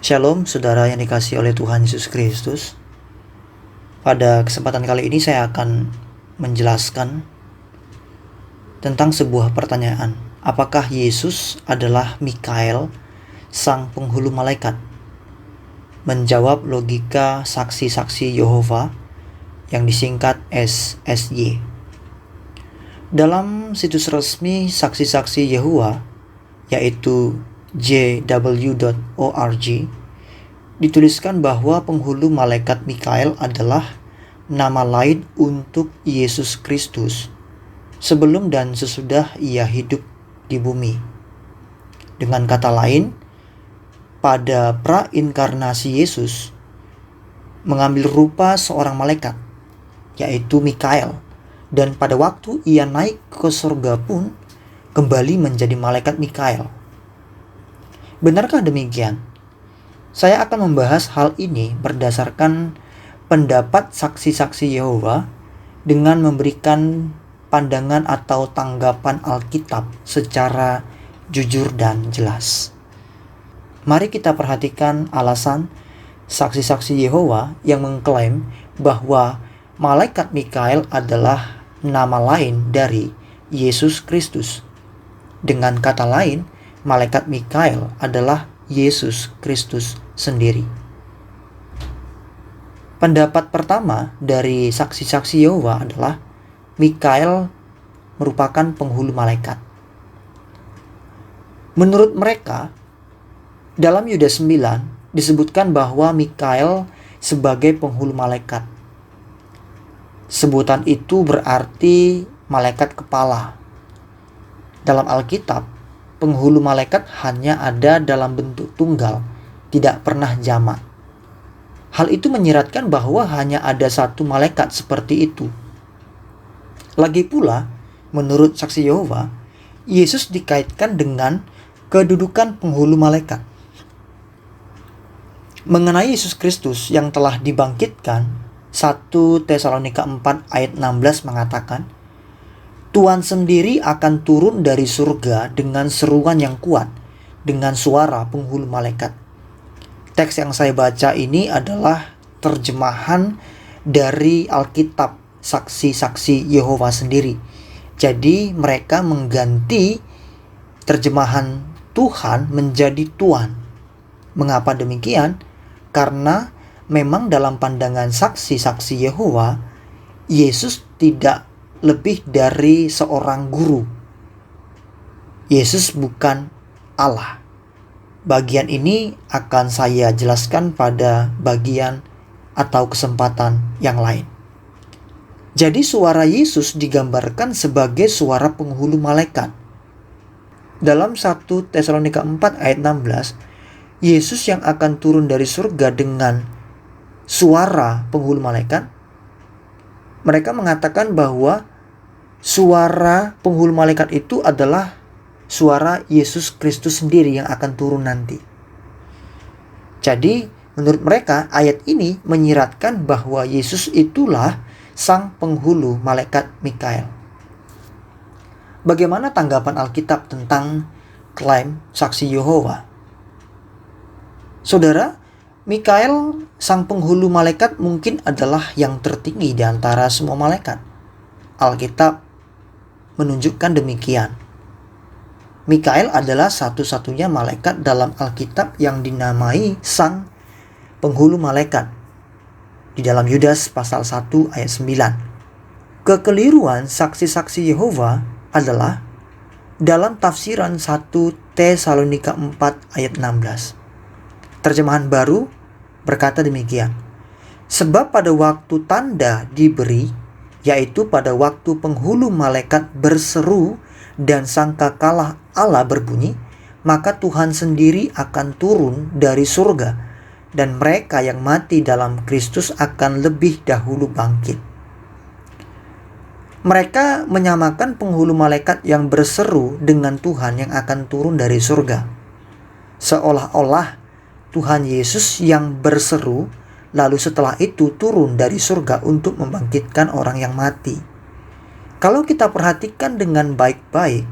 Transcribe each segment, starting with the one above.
Shalom saudara yang dikasihi oleh Tuhan Yesus Kristus. Pada kesempatan kali ini saya akan menjelaskan tentang sebuah pertanyaan. Apakah Yesus adalah Mikael, sang penghulu malaikat? Menjawab logika saksi-saksi Yehova yang disingkat SSY. Dalam situs resmi saksi-saksi Yehova, yaitu jw.org, dituliskan bahwa penghulu malaikat Mikael adalah nama lain untuk Yesus Kristus sebelum dan sesudah ia hidup di bumi. Dengan kata lain, pada prainkarnasi Yesus mengambil rupa seorang malaikat, yaitu Mikael, dan pada waktu ia naik ke surga pun kembali menjadi malaikat Mikael. Benarkah demikian? Saya akan membahas hal ini berdasarkan pendapat saksi-saksi Yehova dengan memberikan pandangan atau tanggapan Alkitab secara jujur dan jelas. Mari kita perhatikan alasan saksi-saksi Yehova yang mengklaim bahwa malaikat Mikael adalah nama lain dari Yesus Kristus. Dengan kata lain, malaikat Mikael adalah Yesus Kristus sendiri. Pendapat pertama dari saksi-saksi Yehova adalah Mikael merupakan penghulu malaikat. Menurut mereka, dalam Yudas 9 disebutkan bahwa Mikael sebagai penghulu malaikat. Sebutan itu berarti malaikat kepala. Dalam Alkitab, penghulu malaikat hanya ada dalam bentuk tunggal, tidak pernah jamak. Hal itu menyiratkan bahwa hanya ada satu malaikat seperti itu. Lagi pula, menurut saksi Yehova, Yesus dikaitkan dengan kedudukan penghulu malaikat. Mengenai Yesus Kristus yang telah dibangkitkan, 1 Tesalonika 4 ayat 16 mengatakan, Tuhan sendiri akan turun dari surga dengan seruan yang kuat, dengan suara penghulu malaikat. Teks yang saya baca ini adalah terjemahan dari Alkitab saksi-saksi Yehova sendiri. Jadi mereka mengganti terjemahan Tuhan menjadi Tuhan. Mengapa demikian? Karena memang dalam pandangan saksi-saksi Yehova, Yesus tidak lebih dari seorang guru. Yesus bukan Allah. Bagian ini akan saya jelaskan pada bagian atau kesempatan yang lain. Jadi suara Yesus digambarkan sebagai suara penghulu malaikat. Dalam 1 Tesalonika 4 ayat 16, Yesus yang akan turun dari surga dengan suara penghulu malaikat, mereka mengatakan bahwa suara penghulu malaikat itu adalah suara Yesus Kristus sendiri yang akan turun nanti. Jadi, menurut mereka, ayat ini menyiratkan bahwa Yesus itulah sang penghulu malaikat Mikael. Bagaimana tanggapan Alkitab tentang klaim saksi Yehova? Saudara, Mikael, sang penghulu malaikat, mungkin adalah yang tertinggi di antara semua malaikat. Alkitab menunjukkan demikian. Mikael adalah satu-satunya malaikat dalam Alkitab yang dinamai sang penghulu malaikat. Di dalam Yudas pasal 1 ayat 9. Kekeliruan saksi-saksi Yehova adalah dalam tafsiran 1 Tesalonika 4 ayat 16. Terjemahan baru berkata demikian. Sebab pada waktu tanda diberi, yaitu pada waktu penghulu malaikat berseru dan sangkakala Allah berbunyi, maka Tuhan sendiri akan turun dari surga, dan mereka yang mati dalam Kristus akan lebih dahulu bangkit. Mereka menyamakan penghulu malaikat yang berseru dengan Tuhan yang akan turun dari surga. Seolah-olah Tuhan Yesus yang berseru, lalu setelah itu turun dari surga untuk membangkitkan orang yang mati. Kalau kita perhatikan dengan baik-baik,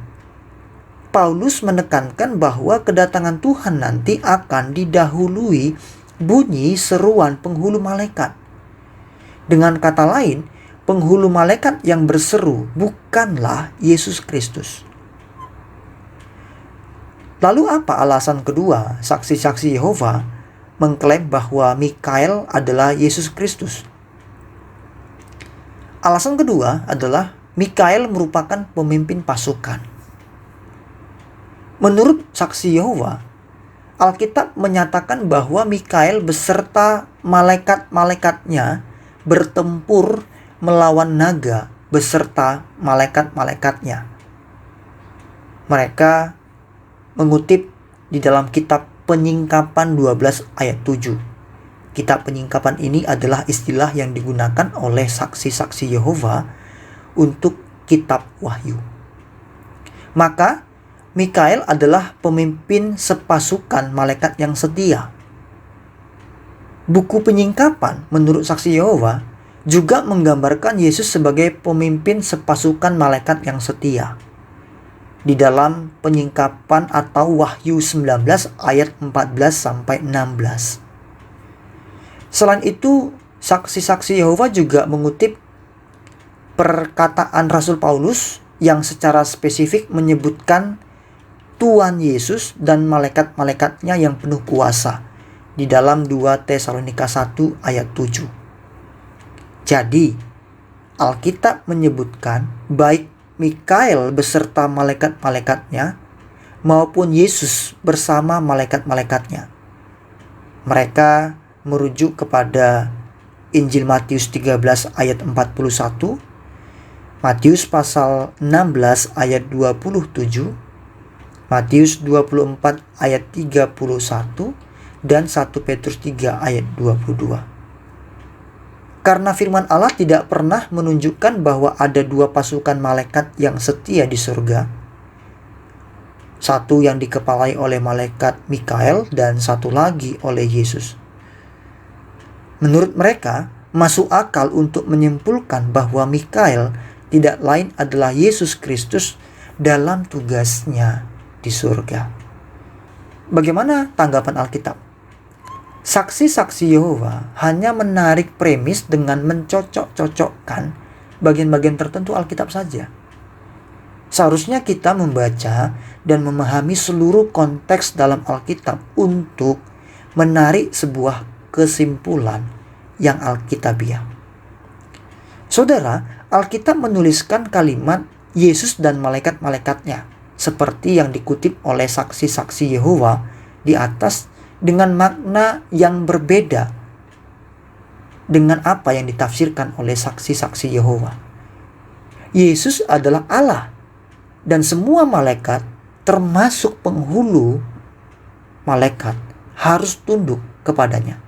Paulus menekankan bahwa kedatangan Tuhan nanti akan didahului bunyi seruan penghulu malaikat. Dengan kata lain, penghulu malaikat yang berseru bukanlah Yesus Kristus. Lalu apa alasan kedua saksi-saksi Yehova mengklaim bahwa Mikael adalah Yesus Kristus? Alasan kedua adalah Mikael merupakan pemimpin pasukan. Menurut saksi Yehova, Alkitab menyatakan bahwa Mikael beserta malaikat-malaikatnya bertempur melawan naga beserta malaikat-malaikatnya. Mereka mengutip di dalam kitab Penyingkapan 12 ayat 7. Kitab Penyingkapan ini adalah istilah yang digunakan oleh saksi-saksi Yehova untuk kitab Wahyu. Maka Mikael adalah pemimpin sepasukan malaikat yang setia. Buku Penyingkapan menurut saksi Yehova juga menggambarkan Yesus sebagai pemimpin sepasukan malaikat yang setia. Di dalam Penyingkapan atau Wahyu 19 ayat 14-16. Selain itu, saksi-saksi Yehova juga mengutip perkataan Rasul Paulus yang secara spesifik menyebutkan Tuhan Yesus dan malaikat-malaikatnya yang penuh kuasa di dalam 2 Tesalonika 1 ayat 7. Jadi, Alkitab menyebutkan baik Mikael beserta malaikat-malaikatnya maupun Yesus bersama malaikat-malaikatnya. Mereka merujuk kepada Injil Matius 13 ayat 41, Matius pasal 16 ayat 27, Matius 24 ayat 31, dan 1 Petrus 3 ayat 22. Karena firman Allah tidak pernah menunjukkan bahwa ada dua pasukan malaikat yang setia di surga. Satu yang dikepalai oleh malaikat Mikael dan satu lagi oleh Yesus. Menurut mereka, masuk akal untuk menyimpulkan bahwa Mikael tidak lain adalah Yesus Kristus dalam tugasnya di surga. Bagaimana tanggapan Alkitab? Saksi-saksi Yehova hanya menarik premis dengan mencocok-cocokkan bagian-bagian tertentu Alkitab saja. Seharusnya kita membaca dan memahami seluruh konteks dalam Alkitab untuk menarik sebuah kesimpulan yang alkitabiah. Saudara, Alkitab menuliskan kalimat Yesus dan malaikat-malaikatnya seperti yang dikutip oleh saksi-saksi Yehova di atas dengan makna yang berbeda dengan apa yang ditafsirkan oleh saksi-saksi Yehova. Yesus adalah Allah dan semua malaikat termasuk penghulu malaikat harus tunduk kepadanya.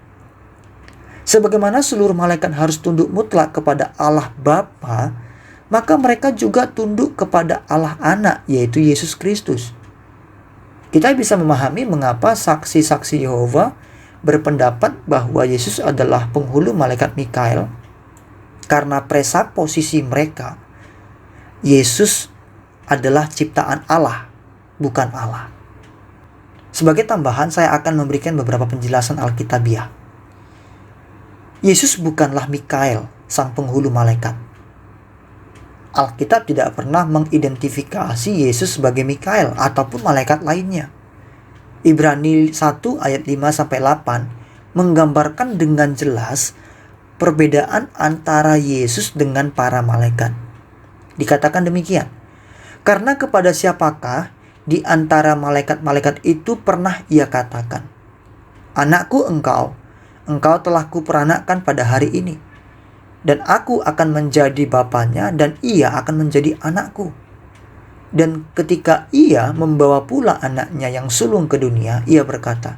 Sebagaimana seluruh malaikat harus tunduk mutlak kepada Allah Bapa, maka mereka juga tunduk kepada Allah Anak, yaitu Yesus Kristus. Kita bisa memahami mengapa saksi-saksi Yehova berpendapat bahwa Yesus adalah penghulu malaikat Mikael, karena presaposisi mereka, Yesus adalah ciptaan Allah, bukan Allah. Sebagai tambahan, saya akan memberikan beberapa penjelasan Alkitabiah. Yesus bukanlah Mikael, sang penghulu malaikat. Alkitab tidak pernah mengidentifikasi Yesus sebagai Mikael ataupun malaikat lainnya. Ibrani 1 ayat 5-8 menggambarkan dengan jelas perbedaan antara Yesus dengan para malaikat. Dikatakan demikian, karena kepada siapakah di antara malaikat-malaikat itu pernah ia katakan, "Anakku engkau telah kuperanakkan pada hari ini. Dan aku akan menjadi bapanya dan ia akan menjadi anakku." Dan ketika ia membawa pula anaknya yang sulung ke dunia, ia berkata,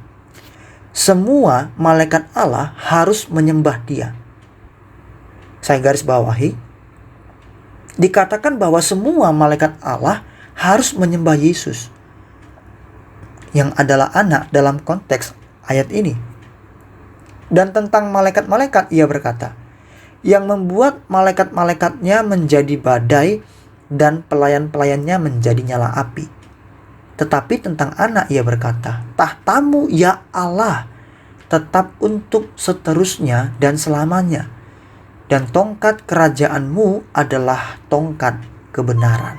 "Semua malaikat Allah harus menyembah dia." Saya garis bawahi, dikatakan bahwa semua malaikat Allah harus menyembah Yesus, yang adalah anak dalam konteks ayat ini. Dan tentang malaikat-malaikat ia berkata, yang membuat malaikat-malaikatnya menjadi badai dan pelayan-pelayannya menjadi nyala api. Tetapi tentang anak ia berkata, tahtamu ya Allah tetap untuk seterusnya dan selamanya, dan tongkat kerajaanmu adalah tongkat kebenaran.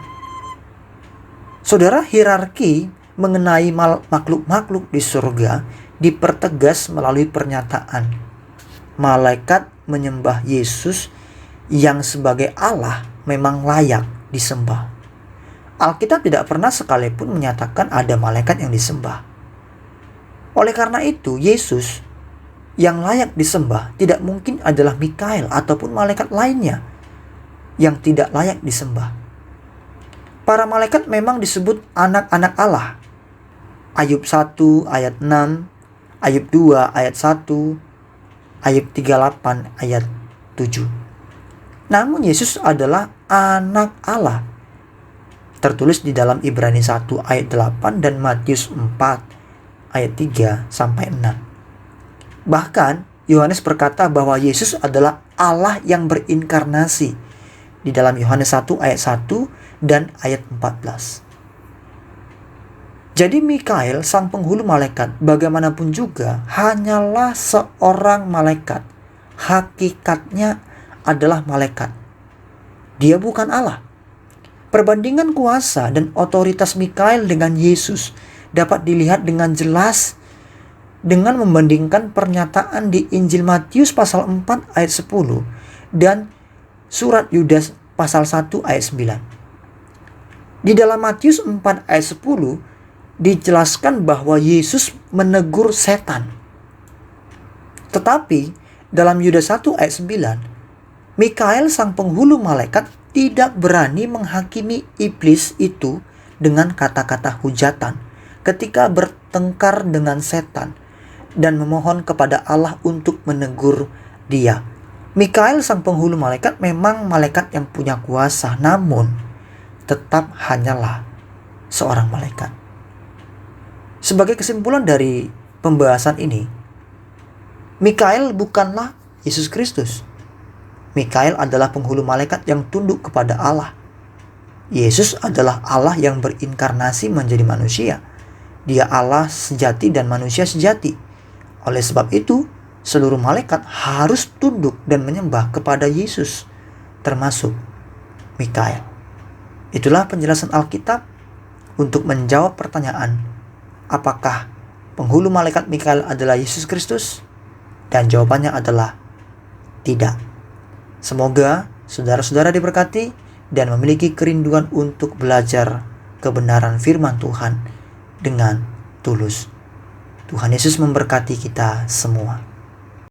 Saudara, hierarki mengenai makhluk-makhluk di surga dipertegas melalui pernyataan malaikat menyembah Yesus yang sebagai Allah memang layak disembah. Alkitab tidak pernah sekalipun menyatakan ada malaikat yang disembah. Oleh karena itu, Yesus yang layak disembah tidak mungkin adalah Mikael ataupun malaikat lainnya yang tidak layak disembah. Para malaikat memang disebut anak-anak Allah. Ayub 1 ayat 6, Ayub 2 ayat 1, Ayub 38 ayat 7. Namun Yesus adalah anak Allah. Tertulis di dalam Ibrani 1 ayat 8 dan Matius 4 ayat 3 sampai 6. Bahkan Yohanes berkata bahwa Yesus adalah Allah yang berinkarnasi di dalam Yohanes 1 ayat 1 dan ayat 14. Jadi Mikael, sang penghulu malaikat, bagaimanapun juga hanyalah seorang malaikat. Hakikatnya adalah malaikat. Dia bukan Allah. Perbandingan kuasa dan otoritas Mikael dengan Yesus dapat dilihat dengan jelas dengan membandingkan pernyataan di Injil Matius pasal 4 ayat 10 dan surat Yudas pasal 1 ayat 9. Di dalam Matius 4 ayat 10 dijelaskan bahwa Yesus menegur setan. Tetapi dalam Yudas 1 ayat 9, Mikael sang penghulu malaikat tidak berani menghakimi iblis itu dengan kata-kata hujatan ketika bertengkar dengan setan dan memohon kepada Allah untuk menegur dia. Mikael sang penghulu malaikat memang malaikat yang punya kuasa, namun tetap hanyalah seorang malaikat. Sebagai kesimpulan dari pembahasan ini, Mikael bukanlah Yesus Kristus. Mikael adalah penghulu malaikat yang tunduk kepada Allah. Yesus adalah Allah yang berinkarnasi menjadi manusia. Dia Allah sejati dan manusia sejati. Oleh sebab itu, seluruh malaikat harus tunduk dan menyembah kepada Yesus, termasuk Mikael. Itulah penjelasan Alkitab untuk menjawab pertanyaan, apakah penghulu malaikat Mikael adalah Yesus Kristus? Dan jawabannya adalah tidak. Semoga saudara-saudara diberkati dan memiliki kerinduan untuk belajar kebenaran firman Tuhan dengan tulus. Tuhan Yesus memberkati kita semua.